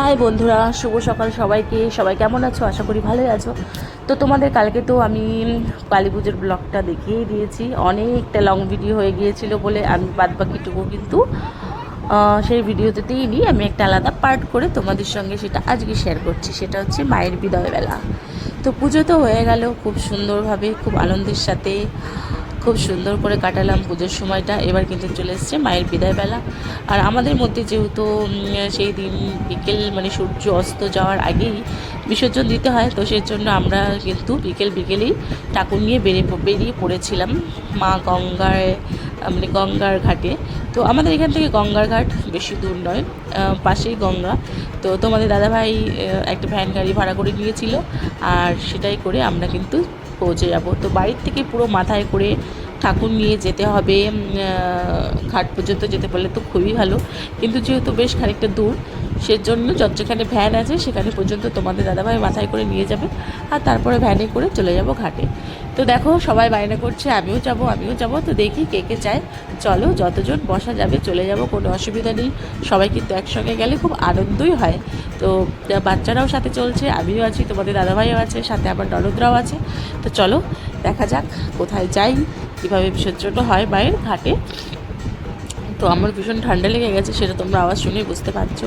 High বন্ধুরা, শুভ সকাল সবাইকে। সবাই কেমন আছো? আশা করি ভালোই আছো। তো তোমাদের কালকে তো আমি কালী পুজোর ব্লগটা দেখিয়েই দিয়েছি, অনেকটা লং ভিডিও হয়ে গিয়েছিল বলে আমি বাদবাকিটুকু কিন্তু সেই ভিডিওতেই নিই আমি একটা আলাদা পার্ট করে তোমাদের সঙ্গে সেটা আজকে শেয়ার করছি। সেটা হচ্ছে মায়ের বিদায়বেলা। তো পুজো তো হয়ে গেল খুব সুন্দরভাবে, খুব আনন্দের সাথে, খুব সুন্দর করে কাটালাম পুজোর সময়টা। এবার কিন্তু চলে এসছে মায়ের বিদায়বেলা। আর আমাদের মধ্যে যেহেতু সেই দিন বিকেল মানে সূর্য অস্ত যাওয়ার আগেই বিসর্জন দিতে হয়, তো সেই জন্য আমরা কিন্তু বিকেলেই ঠাকুর নিয়ে বেরিয়ে পড়েছিলাম মা গঙ্গায়, মানে গঙ্গার ঘাটে। তো আমাদের এখান থেকে গঙ্গার ঘাট বেশি দূর নয়, পাশেই গঙ্গা। তো তোমাদের দাদাভাই একটা ভ্যান গাড়ি ভাড়া করে নিয়েছিল, আর সেটাই করে আমরা কিন্তু পৌঁছে যাব। তো বাড়ির থেকে পুরো মাথায় করে ঠাকুর নিয়ে যেতে হবে ঘাট পর্যন্ত। যেতে পারলে তো খুবই ভালো, কিন্তু যেহেতু বেশ খানিকটা দূর, সেজন্য যেখানে ভ্যান আছে সেখানে পর্যন্ত তোমাদের দাদাভাই মাথায় করে নিয়ে যাবে, আর তারপরে ভ্যানে করে চলে যাব ঘাটে। তো দেখো সবাই বায়না করছে আমিও যাব। তো দেখি কে কে চায়, চলো যতজন বসা যাবে চলে যাব, কোনো অসুবিধা নেই। সবাই কিন্তু একসঙ্গে গেলে খুব আনন্দই হয়। তো বাচ্চারাও সাথে চলছে, আমিও আছি, তোমাদের দাদাভাইও আছে, সাথে আমার ননদরাও আছে। তো চলো দেখা যাক কোথায় যাই, কীভাবে বিসর্জন হয় মায়ের ঘাটে। তো আমার ভীষণ ঠান্ডা লেগে গেছে, সেটা তোমরা আওয়াজ শুনেই বুঝতে পারছো।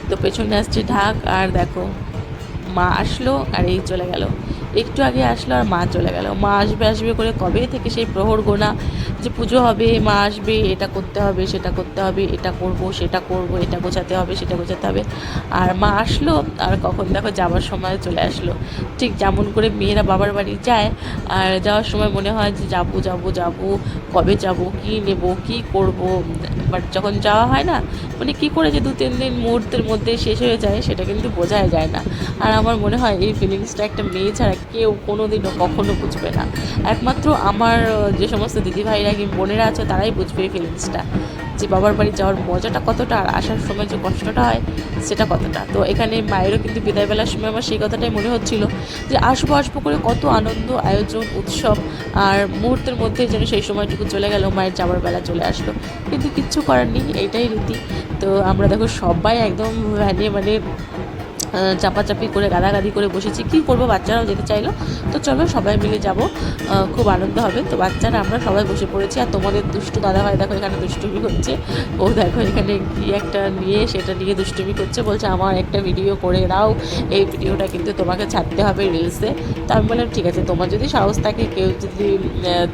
তো পেছনে আসছে ঢাক, আর দেখো মা আসলো আর এই চলে গেল। একটু আগে আসলো আর মা চলে গেল। মা আসবে করে কবে থেকে সেই প্রহর গোনা যে পুজো হবে, মা আসবে, এটা করতে হবে সেটা করতে হবে, এটা করব সেটা করব, এটা গোছাতে হবে সেটা গোছাতে হবে। আর মা আসলো, আর কখন দেখো যাওয়ার সময় চলে আসলো। ঠিক যেমন করে মেয়েরা বাবার বাড়ি যায়, আর যাওয়ার সময় মনে হয় যে যাবো, কবে যাব, কী নেব, কী করব। বাট যখন যাওয়া হয় না, মানে কী করে যে 2-3 দিন মুহূর্তের মধ্যে শেষ হয়ে যায় সেটা কিন্তু বোঝাই যায় না। আর আমার মনে হয় এই ফিলিংসটা একটা মেয়ে ছাড়া কেউ কোনো দিনও কখনো বুঝবে না। একমাত্র আমার যে সমস্ত দিদিভাইরা কি বোনেরা আছে তারাই বুঝবে এই ফিলিংসটা, যে বাবার বাড়ি যাওয়ার মজাটা কতটা, আর আসার সময় যে কষ্টটা হয় সেটা কতটা। তো এখানে মায়েরও কিন্তু বিদায়বেলার সময় আমার সেই কথাটাই মনে হচ্ছিল, যে আসবো করে কত আনন্দ, আয়োজন, উৎসব, আর মুহূর্তের মধ্যে যেন সেই সময়টুকু চলে গেল, মায়ের যাওয়ার বেলা চলে আসলো। কিন্তু কিচ্ছু করার নেই, এইটাই রীতি। তো আমরা দেখো সবাই একদম ভ্যানে মানে চাপাচাপি করে গাদাগাদি করে বসেছি। কী করবো, বাচ্চারাও যেতে চাইলো, তো চলো সবাই মিলে যাব, খুব আনন্দ হবে। তো বাচ্চারা আমরা সবাই বসে পড়েছি, আর তোমাদের দুষ্টু দাদাভাই দেখো এখানে দুষ্টুমি করছে। ও দেখো এখানে কি একটা নিয়ে সেটা নিয়ে দুষ্টুমি করছে, বলছে আমার একটা ভিডিও করে দাও, এই ভিডিওটা কিন্তু তোমাকে ছাড়তে হবে রিলসে। তো আমি বললাম ঠিক আছে, তোমার যদি সাহস থাকে, কেউ যদি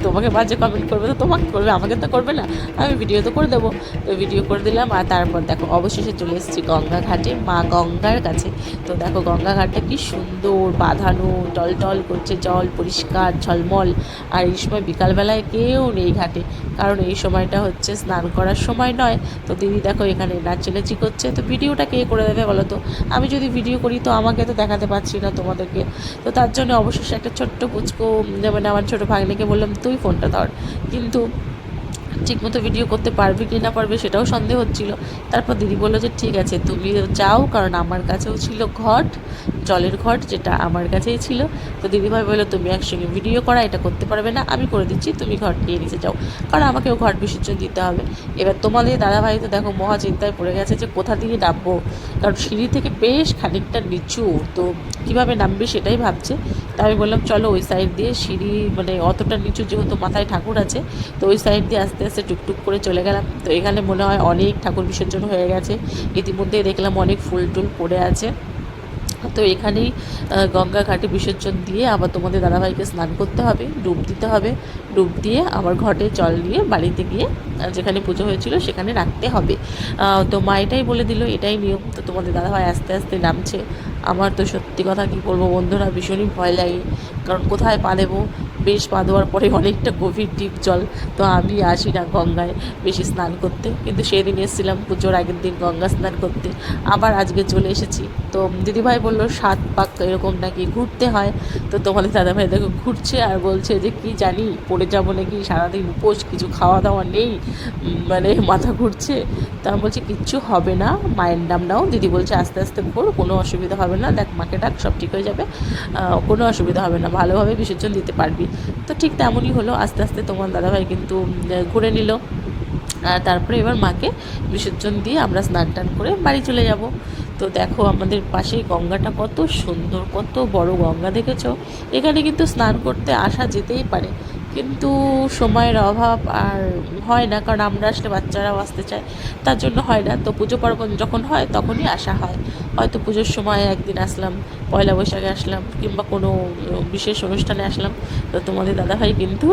তোমাকে বাজে কমেন্ট করবে তো তোমাকে করবে, আমাকে তো করবে না, আমি ভিডিও তো করে দেবো। তো ভিডিও করে দিলাম, আর তারপর দেখো অবশেষে চলে এসেছি গঙ্গা ঘাটে, মা গঙ্গার কাছে। তো দেখো গঙ্গা ঘাটটা কি সুন্দর বাঁধানো, টলটল করছে জল, পরিষ্কার ঝলমল। আর এই সময় বিকালবেলায় কেউ নেই ঘাটে, কারণ এই সময়টা হচ্ছে স্নান করার সময় নয়। তো দিদি দেখো এখানে নাচানাচি করছে। তো ভিডিওটা কে করে দেবে বলো তো? আমি যদি ভিডিও করি তো আমাকে তো দেখাতে পারছি না তোমাদেরকে। তো তার জন্য অবশেষে একটা ছোট্ট পুচকো, মানে আমার ছোটো ভাগ্নিকে বললাম তুই ফোনটা ধর, কিন্তু ঠিকমতো ভিডিও করতে পারবে কি না পারবে সেটাও সন্দেহ হচ্ছিল। তারপর দিদি বললো যে ঠিক আছে তুমি যাও, কারণ আমার কাছেও ছিল ঘট, জলের ঘট, যেটা আমার কাছেই ছিল। তো দিদিভাই বললো তুমি একসঙ্গে ভিডিও করা, এটা করতে পারবে না, আমি করে দিচ্ছি, তুমি ঘট নিয়ে নিচে যাও, কারণ আমাকেও ঘট বিসর্জন দিতে হবে। এবার তোমাদের দাদাভাই তো দেখো মহা চিন্তায় পড়ে গেছে যে কোথা দিয়ে নামবো, কারণ সিঁড়ি থেকে বেশ খানিকটা নিচু, তো কীভাবে নামবে সেটাই ভাবছে। তা আমি বললাম চলো ওই সাইড দিয়ে, সিঁড়ি মানে অতটা নিচু যেহেতু মাথায় ঠাকুর আছে, তো ওই সাইড দিয়ে আস্তে আস্তে টুকটুক করে চলে গেলাম। তো এখানে মনে হয় অনেক ঠাকুর বিসর্জন হয়ে গেছে, ইতিমধ্যেই দেখলাম অনেক ফুল টুল পড়ে আছে। তো এখানেই গঙ্গা ঘাটে বিসর্জন দিয়ে আবার তোমাদের দাদাভাইকে স্নান করতে হবে, ডুব দিতে হবে, ডুব দিয়ে আবার ঘটে জল নিয়ে বাড়িতে গিয়ে যেখানে পুজো হয়েছিল সেখানে রাখতে হবে। তো মা এটাই বলে দিল, এটাই নিয়ম। তো তোমাদের দাদাভাই আস্তে আস্তে নামছে। আমার তো সত্যি কথা কী বলবো বন্ধুরা, ভীষণই ভয় লাগে, কারণ কোথায় পা দেবো। বেশ পা দেওয়ার পরে অনেকটা গভীর ডিপ জল, তো আমি আসি না গঙ্গায় বেশি স্নান করতে, কিন্তু সেদিন এসেছিলাম পুজোর আগের দিন গঙ্গা স্নান করতে, আবার আজকে চলে এসেছি। তো দিদিভাই বললো 7 পাক এরকম নাকি ঘুরতে হয়। তো তোমাদের দাদাভাই দেখো ঘুরছে আর বলছে যে কি জানি পড়ে যাবো নাকি, সারাদিন উপোস, কিছু খাওয়া দাওয়া নেই, মানে মাথা ঘুরছে। তা আমি বলছি কিচ্ছু হবে না, মায়ের নাম নাও। দিদি বলছে আস্তে আস্তে ঘোর, কোনো অসুবিধা হবে না, দেখ মাকে ডাক, সব ঠিক হয়ে যাবে, কোনো অসুবিধা হবে না, ভালোভাবে বিসর্জন দিতে পারবি। তো ঠিক তেমনই হলো, আস্তে আস্তে তোমার দাদাভাই কিন্তু ঘুরে নিল। আর তারপরে এবার মাকে বিসর্জন দিয়ে আমরা স্নান টান করে বাড়ি চলে যাব। তো দেখো আমাদের পাশেই গঙ্গাটা কত সুন্দর, কত বড় গঙ্গা দেখেছো। এখানে কিন্তু স্নান করতে আসা যেতেই পারে, কিন্তু সময়ের অভাব আর হয় না, কারণ আমরা আসলে বাচ্চারাও আসতে চায়, তার জন্য হয় না। তো পুজো পার্বণ যখন হয় তখনই আসা হয়, হয়তো পুজোর সময় একদিন আসলাম, পয়লা বৈশাখে আসলাম, কিংবা কোনো বিশেষ অনুষ্ঠানে আসলাম। তো তোমাদের দাদাভাই কিন্তু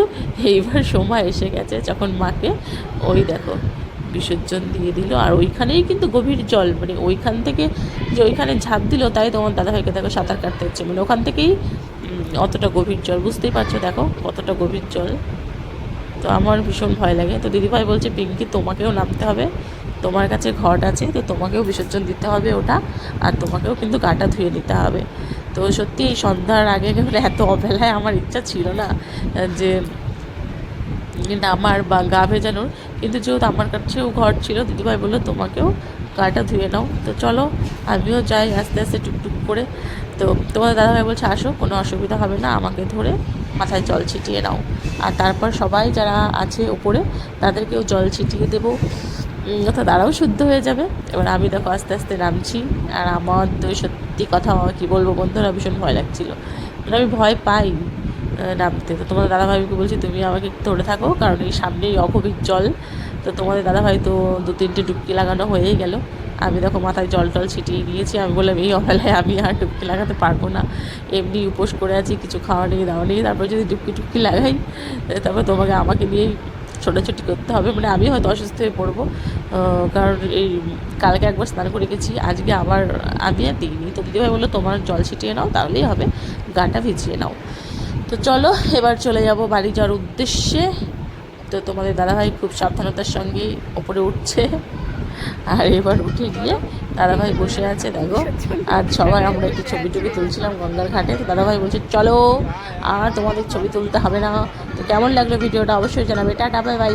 এইবার সময় এসে গেছে যখন মাকে ওই দেখো বিসর্জন দিয়ে দিল। আর ওইখানেই কিন্তু গভীর জল, মানে ওইখান থেকে যে ওইখানে ঝাঁপ দিল, তাই তোমার দাদাভাইকে দেখো সাঁতার কাটতে হচ্ছে, মানে ওখান থেকেই অতটা গভীর জল, বুঝতেই পারছো দেখো কতটা গভীর জল। তো আমার ভীষণ ভয় লাগে। তো দিদিভাই বলছে পিঙ্কি তোমাকেও নামতে হবে, তোমার কাছে ঘট আছে, তো তোমাকেও বিসর্জন দিতে হবে ওটা, আর তোমাকেও কিন্তু গাটা ধুয়ে নিতে হবে। তো সত্যি এই সন্ধ্যার আগে গেলে এত অবেলায় আমার ইচ্ছা ছিল না যে নামার বা গা ভেজানোর, কিন্তু যেহেতু আমার কাছেও ঘর ছিল, দিদিভাই বললো তোমাকেও গাটা ধুয়ে নাও। তো চলো আমিও যাই আস্তে আস্তে টুকটুক করে। তো তোমাদের দাদাভাই বলছে আসো, কোনো অসুবিধা হবে না, আমাকে ধরে মাথায় জল ছিটিয়ে নাও, আর তারপর সবাই যারা আছে ওপরে তাদেরকেও জল ছিটিয়ে দেবো, অর্থাৎ তারাও শুদ্ধ হয়ে যাবে। এবার আমি দেখো আস্তে আস্তে নামছি, আর আমার তো সত্যি কথা কী বলবো বন্ধুরা, ভীষণ ভয় লাগছিলো, মানে আমি ভয় পাই নামতে। তো তোমাদের দাদাভাইকে বলছি তুমি আমাকে একটু ধরে থাকো, কারণ এই সামনেই অগভীর জল। তো তোমাদের দাদাভাই তো 2-3টে ডুবকি লাগানো হয়েই গেল, আমি দেখো মাথায় জল টল ছিটিয়ে নিয়েছি। আমি বললাম এই অবেলায় আমি আর ডুবকি লাগাতে পারবো না, এমনি উপোস করে আছি, কিছু খাওয়া নেই দাওয়া নেই, তারপর যদি ডুবকি টুবকি লাগাই তারপর আমাকে নিয়েই ছোটাছুটি করতে হবে, মানে আমি হয়তো অসুস্থ হয়ে পড়বো। কারণ এই কালকে একবার স্নান করে গেছি, আজকে আবার আমি আর দিইনি। তো দিদিভাই বললো তোমার জল ছিটিয়ে নাও, তাহলেই হবে, গাটা ভিজিয়ে নাও। তো চলো এবার চলে যাব বাড়ি যাওয়ার উদ্দেশ্যে। তো তোমাদের দাদাভাই খুব সাবধানতার সঙ্গে ওপরে উঠছে, আর এবার উঠে গিয়ে দাদাভাই বসে আছে দেখো, আর সবাই আমরা একটু ছবি টবি তুলছিলাম গঙ্গার ঘাটে। তো দাদাভাই বলছে চলো, আর তোমাদের ছবি তুলতে হবে না। তো কেমন লাগলো ভিডিওটা অবশ্যই জানাবে। Tata bye bye.